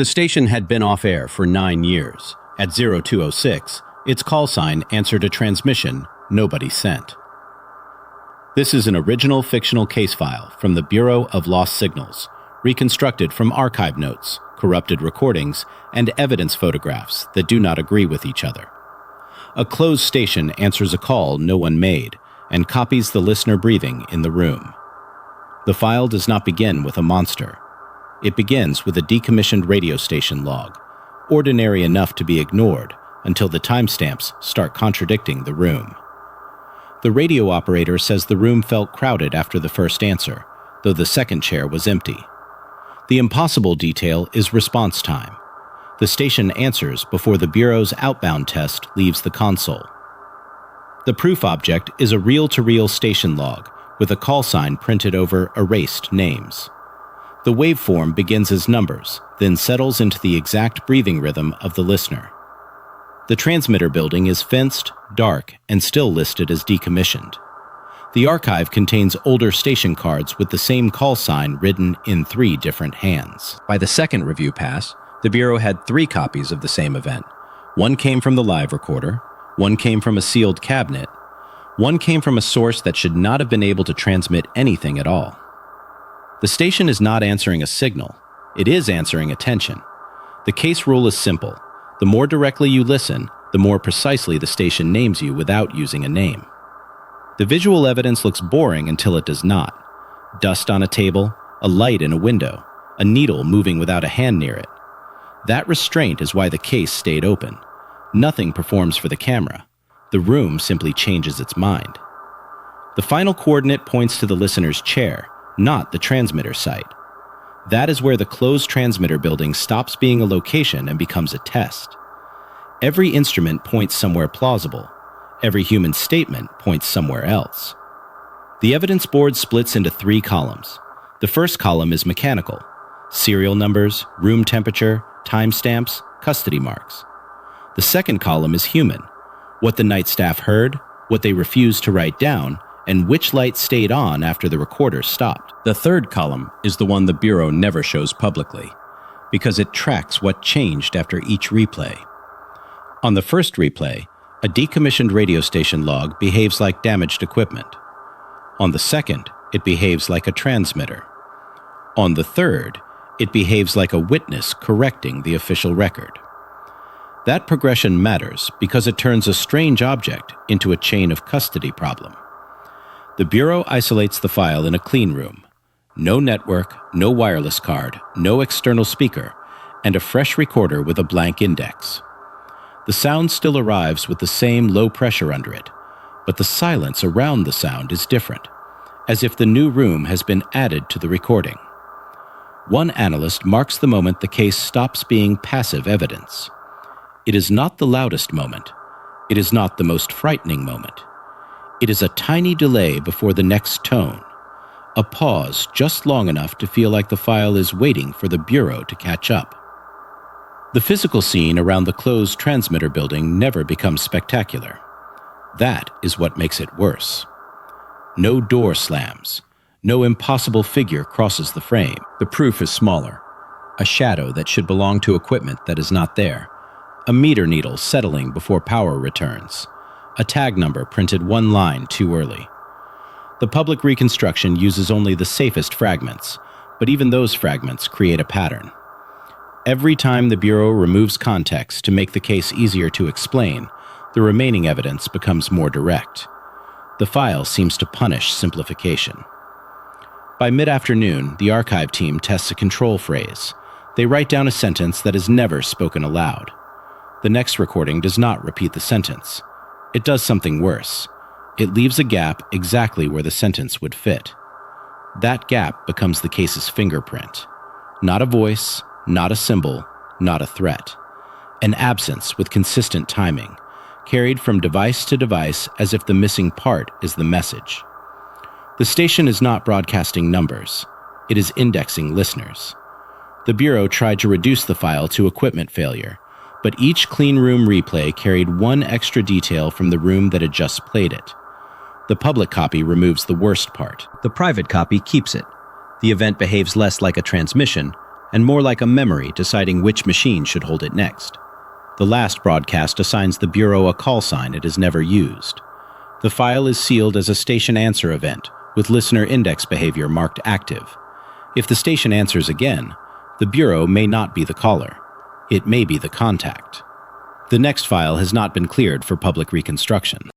The station had been off air for 9 years. At 0206, its call sign answered a transmission nobody sent. This is an original fictional case file from the Bureau of Lost Signals, reconstructed from archive notes, corrupted recordings, and evidence photographs that do not agree with each other. A closed station answers a call no one made and copies the listener breathing in the room. The file does not begin with a monster. It begins with a decommissioned radio station log, ordinary enough to be ignored until the timestamps start contradicting the room. The radio operator says the room felt crowded after the first answer, though the second chair was empty. The impossible detail is response time. The station answers before the Bureau's outbound test leaves the console. The proof object is a reel-to-reel station log with a call sign printed over erased names. The waveform begins as numbers, then settles into the exact breathing rhythm of the listener. The transmitter building is fenced, dark, and still listed as decommissioned. The archive contains older station cards with the same call sign written in 3 different hands. By the second review pass, the Bureau had 3 copies of the same event. One came from the live recorder, one came from a sealed cabinet, one came from a source that should not have been able to transmit anything at all. The station is not answering a signal. It is answering attention. The case rule is simple. The more directly you listen, the more precisely the station names you without using a name. The visual evidence looks boring until it does not. Dust on a table, a light in a window, a needle moving without a hand near it. That restraint is why the case stayed open. Nothing performs for the camera. The room simply changes its mind. The final coordinate points to the listener's chair, not the transmitter site. That is where the closed transmitter building stops being a location and becomes a test. Every instrument points somewhere plausible. Every human statement points somewhere else. The evidence board splits into 3 columns. The first column is mechanical: serial numbers, room temperature, timestamps, custody marks. The second column is human: what the night staff heard, what they refused to write down, and which light stayed on after the recorder stopped. The third column is the one the Bureau never shows publicly, because it tracks what changed after each replay. On the first replay, a decommissioned radio station log behaves like damaged equipment. On the second, it behaves like a transmitter. On the third, it behaves like a witness correcting the official record. That progression matters because it turns a strange object into a chain of custody problem. The Bureau isolates the file in a clean room. No network, no wireless card, no external speaker, and a fresh recorder with a blank index. The sound still arrives with the same low pressure under it, but the silence around the sound is different, as if the new room has been added to the recording. One analyst marks the moment the case stops being passive evidence. It is not the loudest moment. It is not the most frightening moment. It is a tiny delay before the next tone, a pause just long enough to feel like the file is waiting for the Bureau to catch up. The physical scene around the closed transmitter building never becomes spectacular. That is what makes it worse. No door slams. No impossible figure crosses the frame. The proof is smaller. A shadow that should belong to equipment that is not there. A meter needle settling before power returns. A tag number printed 1 line too early. The public reconstruction uses only the safest fragments, but even those fragments create a pattern. Every time the Bureau removes context to make the case easier to explain, the remaining evidence becomes more direct. The file seems to punish simplification. By mid-afternoon, the archive team tests a control phrase. They write down a sentence that is never spoken aloud. The next recording does not repeat the sentence. It does something worse. It leaves a gap exactly where the sentence would fit. That gap becomes the case's fingerprint. Not a voice, not a symbol, not a threat. An absence with consistent timing, carried from device to device as if the missing part is the message. The station is not broadcasting numbers. It is indexing listeners. The Bureau tried to reduce the file to equipment failure, but each clean room replay carried 1 extra detail from the room that had just played it. The public copy removes the worst part. The private copy keeps it. The event behaves less like a transmission and more like a memory deciding which machine should hold it next. The last broadcast assigns the Bureau a call sign it has never used. The file is sealed as a station answer event, with listener index behavior marked active. If the station answers again, the Bureau may not be the caller. It may be the contact. The next file has not been cleared for public reconstruction.